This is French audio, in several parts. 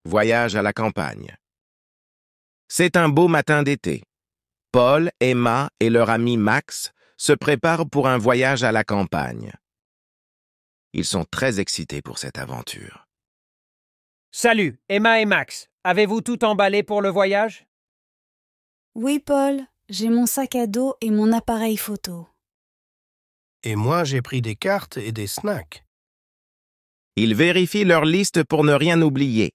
Voyage à la campagne. C'est un beau matin d'été. Paul, Emma et leur ami Max se préparent pour un voyage à la campagne. Ils sont très excités pour cette aventure. Salut, Emma et Max. Avez-vous tout emballé pour le voyage? Oui, Paul, j'ai mon sac à dos et mon appareil photo. Et moi, j'ai pris des cartes et des snacks. Ils vérifient leur liste pour ne rien oublier.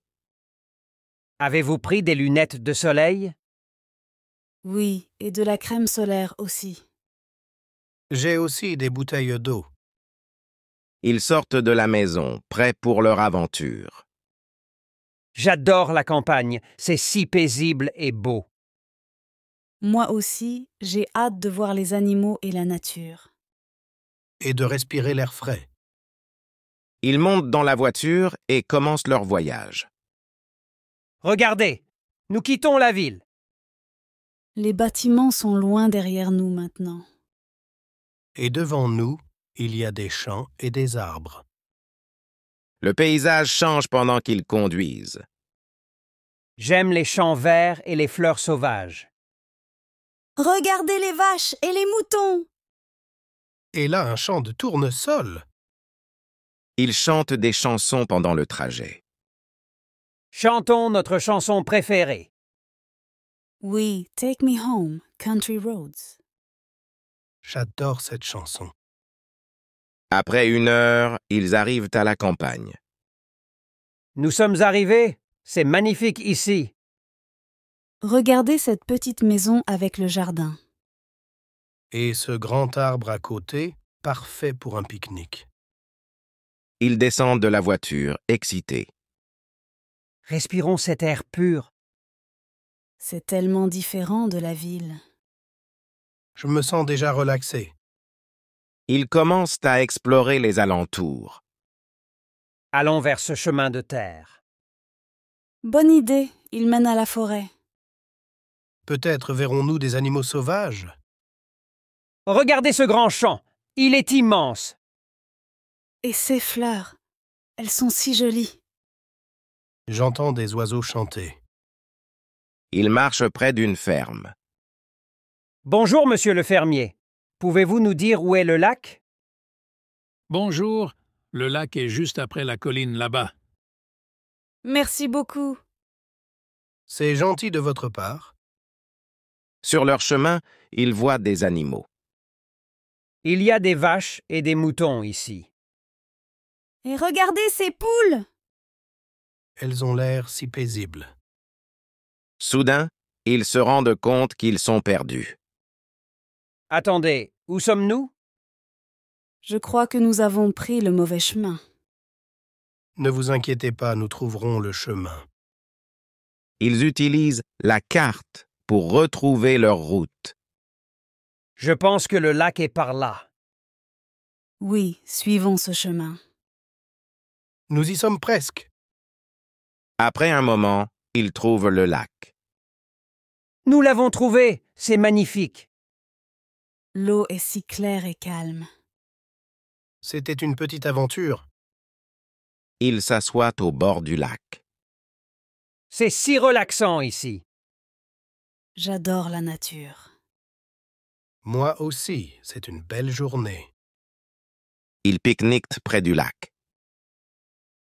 Avez-vous pris des lunettes de soleil? Oui, et de la crème solaire aussi. J'ai aussi des bouteilles d'eau. Ils sortent de la maison, prêts pour leur aventure. J'adore la campagne, c'est si paisible et beau. Moi aussi, j'ai hâte de voir les animaux et la nature. Et de respirer l'air frais. Ils montent dans la voiture et commencent leur voyage. Regardez, nous quittons la ville. Les bâtiments sont loin derrière nous maintenant. Et devant nous, il y a des champs et des arbres. Le paysage change pendant qu'ils conduisent. J'aime les champs verts et les fleurs sauvages. Regardez les vaches et les moutons! Et là, un champ de tournesol. Ils chantent des chansons pendant le trajet. Chantons notre chanson préférée. Oui, Take Me Home, Country Roads. J'adore cette chanson. Après 1 heure, ils arrivent à la campagne. Nous sommes arrivés. C'est magnifique ici. Regardez cette petite maison avec le jardin. Et ce grand arbre à côté, parfait pour un pique-nique. Ils descendent de la voiture, excités. Respirons cet air pur. C'est tellement différent de la ville. Je me sens déjà relaxé. Ils commencent à explorer les alentours. Allons vers ce chemin de terre. Bonne idée, il mène à la forêt. Peut-être verrons-nous des animaux sauvages. Regardez ce grand champ. Il est immense. Et ces fleurs, elles sont si jolies. J'entends des oiseaux chanter. Ils marchent près d'une ferme. Bonjour, monsieur le fermier. Pouvez-vous nous dire où est le lac? Bonjour, le lac est juste après la colline là-bas. Merci beaucoup. C'est gentil de votre part. Sur leur chemin, ils voient des animaux. Il y a des vaches et des moutons ici. Et regardez ces poules! Elles ont l'air si paisibles. Soudain, ils se rendent compte qu'ils sont perdus. Attendez, où sommes-nous? Je crois que nous avons pris le mauvais chemin. Ne vous inquiétez pas, nous trouverons le chemin. Ils utilisent la carte pour retrouver leur route. Je pense que le lac est par là. Oui, suivons ce chemin. Nous y sommes presque. Après un moment, ils trouvent le lac. Nous l'avons trouvé. C'est magnifique. L'eau est si claire et calme. C'était une petite aventure. Ils s'assoient au bord du lac. C'est si relaxant ici. J'adore la nature. Moi aussi, c'est une belle journée. Ils pique-niquent près du lac.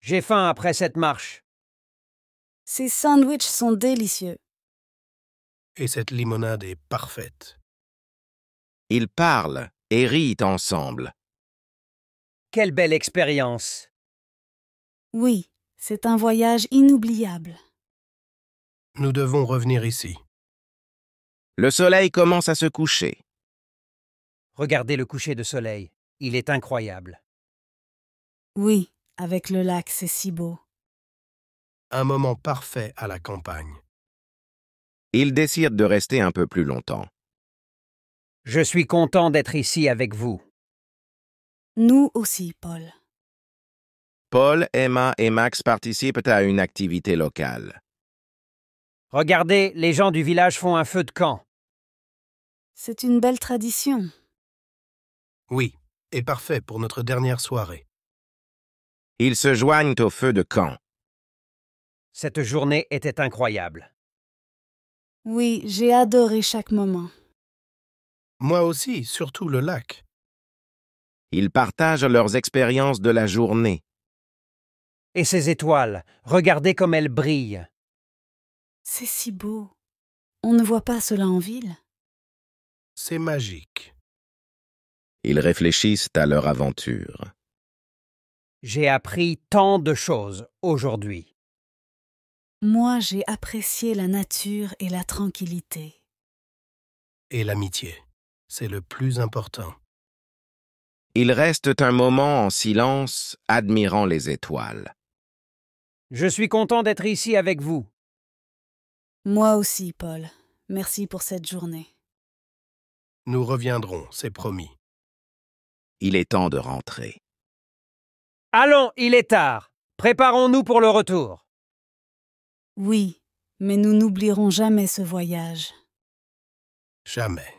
J'ai faim après cette marche. Ces sandwichs sont délicieux. Et cette limonade est parfaite. Ils parlent et rient ensemble. Quelle belle expérience. Oui, c'est un voyage inoubliable. Nous devons revenir ici. Le soleil commence à se coucher. Regardez le coucher de soleil. Il est incroyable. Oui, avec le lac, c'est si beau. Un moment parfait à la campagne. Ils décident de rester un peu plus longtemps. Je suis content d'être ici avec vous. Nous aussi, Paul. Paul, Emma et Max participent à une activité locale. Regardez, les gens du village font un feu de camp. C'est une belle tradition. Oui, et parfait pour notre dernière soirée. Ils se joignent au feu de camp. Cette journée était incroyable. Oui, j'ai adoré chaque moment. Moi aussi, surtout le lac. Ils partagent leurs expériences de la journée. Et ces étoiles, regardez comme elles brillent. C'est si beau. On ne voit pas cela en ville. C'est magique. Ils réfléchissent à leur aventure. J'ai appris tant de choses aujourd'hui. Moi, j'ai apprécié la nature et la tranquillité. Et l'amitié, c'est le plus important. Ils restent un moment en silence, admirant les étoiles. Je suis content d'être ici avec vous. Moi aussi, Paul. Merci pour cette journée. Nous reviendrons, c'est promis. Il est temps de rentrer. Allons, il est tard. Préparons-nous pour le retour. Oui, mais nous n'oublierons jamais ce voyage. Jamais.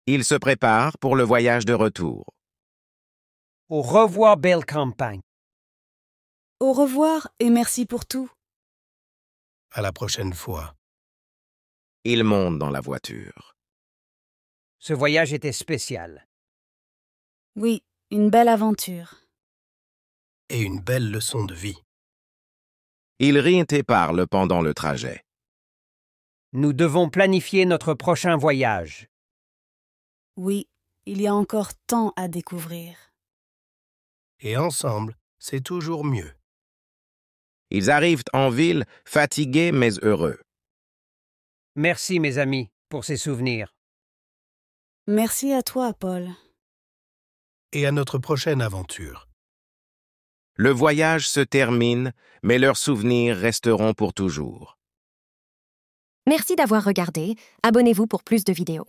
Ils se préparent pour le voyage de retour. Au revoir, belle campagne. Au revoir et merci pour tout. À la prochaine fois. Ils montent dans la voiture. Ce voyage était spécial. Oui, une belle aventure. Et une belle leçon de vie. Ils rient et parlent pendant le trajet. Nous devons planifier notre prochain voyage. Oui, il y a encore tant à découvrir. Et ensemble, c'est toujours mieux. Ils arrivent en ville, fatigués mais heureux. Merci, mes amis, pour ces souvenirs. Merci à toi, Paul. Et à notre prochaine aventure. Le voyage se termine, mais leurs souvenirs resteront pour toujours. Merci d'avoir regardé. Abonnez-vous pour plus de vidéos.